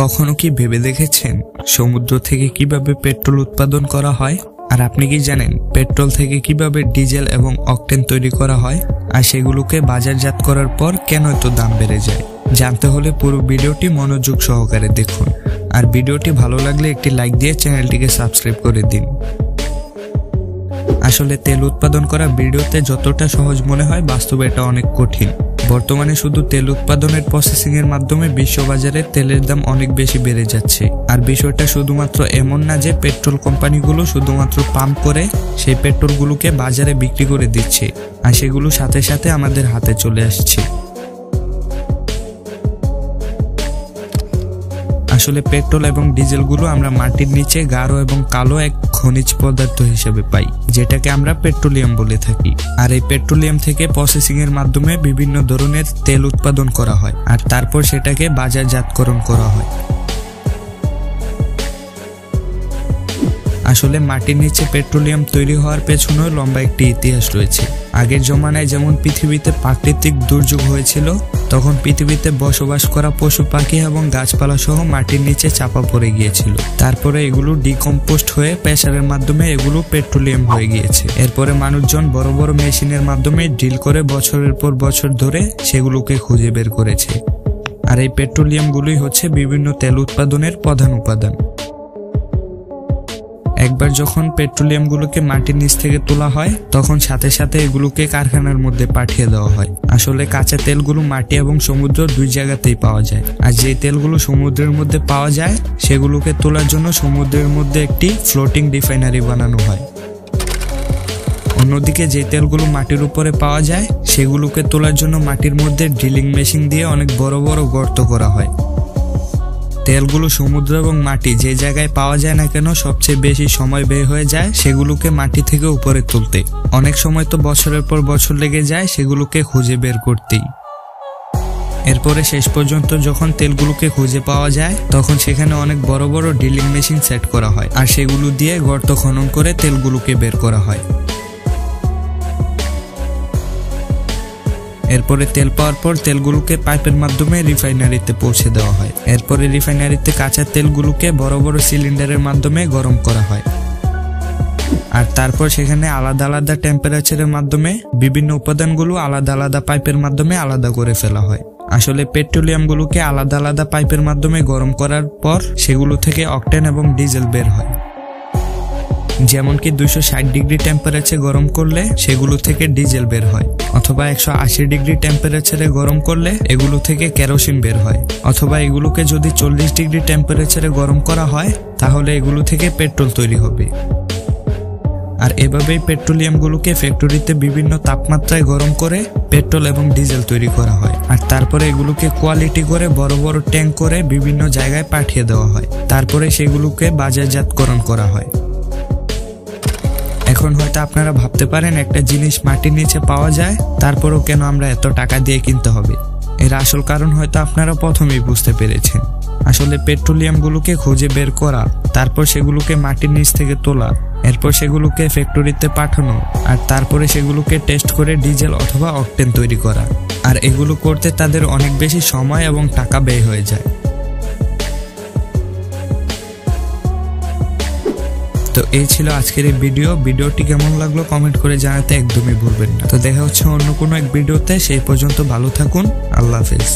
কখনো কি ভেবে দেখেছেন সমুদ্র থেকে কিভাবে পেট্রোল উৎপাদন করা হয়? আর আপনি কি জানেন পেট্রোল থেকে কিভাবে ডিজেল এবং অকটেন তৈরি করা হয়? আর সেগুলোকে বাজারজাত করার পর কেন এত দাম বেড়ে যায়? জানতে হলে পুরো ভিডিওটি মনোযোগ সহকারে দেখুন। আর ভিডিওটি ভালো লাগলে একটি লাইক দিয়ে চ্যানেলটিকে সাবস্ক্রাইব করে দিন। আসলে তেল উৎপাদন করা ভিডিওতে যতটা সহজ মনে হয়, বাস্তবে এটা অনেক কঠিন। বর্তমানে শুধু তেল উৎপাদনের প্রসেসিং এর মাধ্যমে বিশ্ববাজারে তেলের দাম অনেক বেশি বেড়ে যাচ্ছে। আর বিষয়টা শুধুমাত্র এমন না যে পেট্রোল কোম্পানিগুলো শুধুমাত্র পাম্প করে সেই পেট্রোলগুলোকে বাজারে বিক্রি করে দিচ্ছে, আর সেগুলো সাথে সাথে আমাদের হাতে চলে আসছে। আসলে পেট্রোল এবং ডিজেলগুলো আমরা মাটির নিচে গাঢ় এবং কালো এক খনিজ পদার্থ হিসেবে পাই, যেটাকে আমরা পেট্রোলিয়াম বলে থাকি। আর এই পেট্রোলিয়াম থেকে প্রসেসিং এর মাধ্যমে বিভিন্ন ধরনের তেল উৎপাদন করা হয়, আর তারপর সেটাকে বাজারজাতকরণ করা হয়। আসলে মাটির নিচে পেট্রোলিয়াম তৈরি হওয়ার পেছনেও লম্বা একটি ইতিহাস রয়েছে। আগের জমানায় যেমন পৃথিবীতে প্রাকৃতিক দুর্যোগ হয়েছিল, তখন পৃথিবীতে বসবাস করা পশু পাখি এবং গাছপালা সহ মাটির নিচে চাপা পড়ে গিয়েছিল। তারপরে এগুলো ডিকম্পোস্ট হয়ে প্রেসারের মাধ্যমে এগুলো পেট্রোলিয়াম হয়ে গিয়েছে। এরপরে মানুষজন বড় বড় মেশিনের মাধ্যমে ড্রিল করে বছরের পর বছর ধরে সেগুলোকে খুঁজে বের করেছে। আর এই পেট্রোলিয়ামগুলোই হচ্ছে বিভিন্ন তেল উৎপাদনের প্রধান উপাদান। একবার যখন পেট্রোলিয়ামগুলোকে মাটির নিচ থেকে তোলা হয়, তখন সাথে সাথে এগুলোকে কারখানার মধ্যে পাঠিয়ে দেওয়া হয়। আসলে কাঁচা তেলগুলো মাটি এবং সমুদ্র দুই জায়গাতেই পাওয়া যায়। আর যে তেলগুলো সমুদ্রের মধ্যে পাওয়া যায়, সেগুলোকে তোলার জন্য সমুদ্রের মধ্যে একটি ফ্লোটিং রিফাইনারি বানানো হয়। অন্যদিকে যে তেলগুলো মাটির উপরে পাওয়া যায়, সেগুলোকে তোলার জন্য মাটির মধ্যে ড্রিলিং মেশিন দিয়ে অনেক বড় বড় গর্ত করা হয়। তেলগুলো সমুদ্র এবং মাটি যে জায়গায় পাওয়া যায় না কেন, সবচেয়ে বেশি সময় ব্যয় হয়ে যায় সেগুলোকে মাটি থেকে উপরে তুলতে। অনেক সময় তো বছরের পর বছর লেগে যায় সেগুলোকে খুঁজে বের করতেই। এরপরে শেষ পর্যন্ত যখন তেলগুলোকে খুঁজে পাওয়া যায়, তখন সেখানে অনেক বড় বড় ড্রিলিং মেশিন সেট করা হয়, আর সেগুলো দিয়ে গর্ত খনন করে তেলগুলোকে বের করা হয়। এরপরে তেল পাওয়ার পর তেলগুলোকে পাইপের মাধ্যমে রিফাইনারিতে পৌঁছে দেওয়া হয়। এরপরে রিফাইনারিতে কাঁচা তেলগুলোকে বড় বড় সিলিন্ডারের মাধ্যমে গরম করা হয়, আর তারপর সেখানে আলাদা আলাদা টেম্পারেচারের মাধ্যমে বিভিন্ন উপাদানগুলো আলাদা আলাদা পাইপের মাধ্যমে আলাদা করে ফেলা হয়। আসলে পেট্রোলিয়ামগুলোকে আলাদা আলাদা পাইপের মাধ্যমে গরম করার পর সেগুলো থেকে অকটেন এবং ডিজেল বের হয়। যেমন কি 260 ডিগ্রি টেম্পারেচারে গরম করলে সেগুলো থেকে ডিজেল বের হয়, অথবা 180 ডিগ্রি টেম্পারেচারে গরম করলে এগুলো থেকে কেরোসিন বের হয়, অথবা এগুলোকে যদি 40 ডিগ্রি টেম্পারেচারে গরম করা হয়, তাহলে এগুলো থেকে পেট্রোল তৈরি হবে। আর এভাবেই পেট্রোলিয়ামগুলোকে ফ্যাক্টরিতে বিভিন্ন তাপমাত্রায় গরম করে পেট্রোল এবং ডিজেল তৈরি করা হয়। আর তারপরে এগুলোকে কোয়ালিটি করে বড় বড় ট্যাঙ্ক করে বিভিন্ন জায়গায় পাঠিয়ে দেওয়া হয়। তারপরে সেগুলোকে বাজারজাতকরণ করা হয়। এখন হয়তো আপনারা ভাবতে পারেন, একটা জিনিস মাটির নিচে পাওয়া যায়, তারপরও কেন আমরা এত টাকা দিয়ে কিনতে হবে? এর আসল কারণ হয়তো আপনারা প্রথমেই বুঝতে পেরেছেন। আসলে পেট্রোলিয়ামগুলোকে খুঁজে বের করা, তারপর সেগুলোকে মাটির নিচ থেকে তোলা, এরপর সেগুলোকে ফ্যাক্টরিতে পাঠানো, আর তারপরে সেগুলোকে টেস্ট করে ডিজেল অথবা অকটেন তৈরি করা, আর এগুলো করতে তাদের অনেক বেশি সময় এবং টাকা ব্যয় হয়ে যায়। তো এই ছিল আজকের এই ভিডিওটি কেমন লাগলো কমেন্ট করে জানাতে একদমই ভুলবেন না। তো দেখা হচ্ছে অন্য কোনো এক ভিডিওতে। সেই পর্যন্ত ভালো থাকুন। আল্লাহ হাফেজ।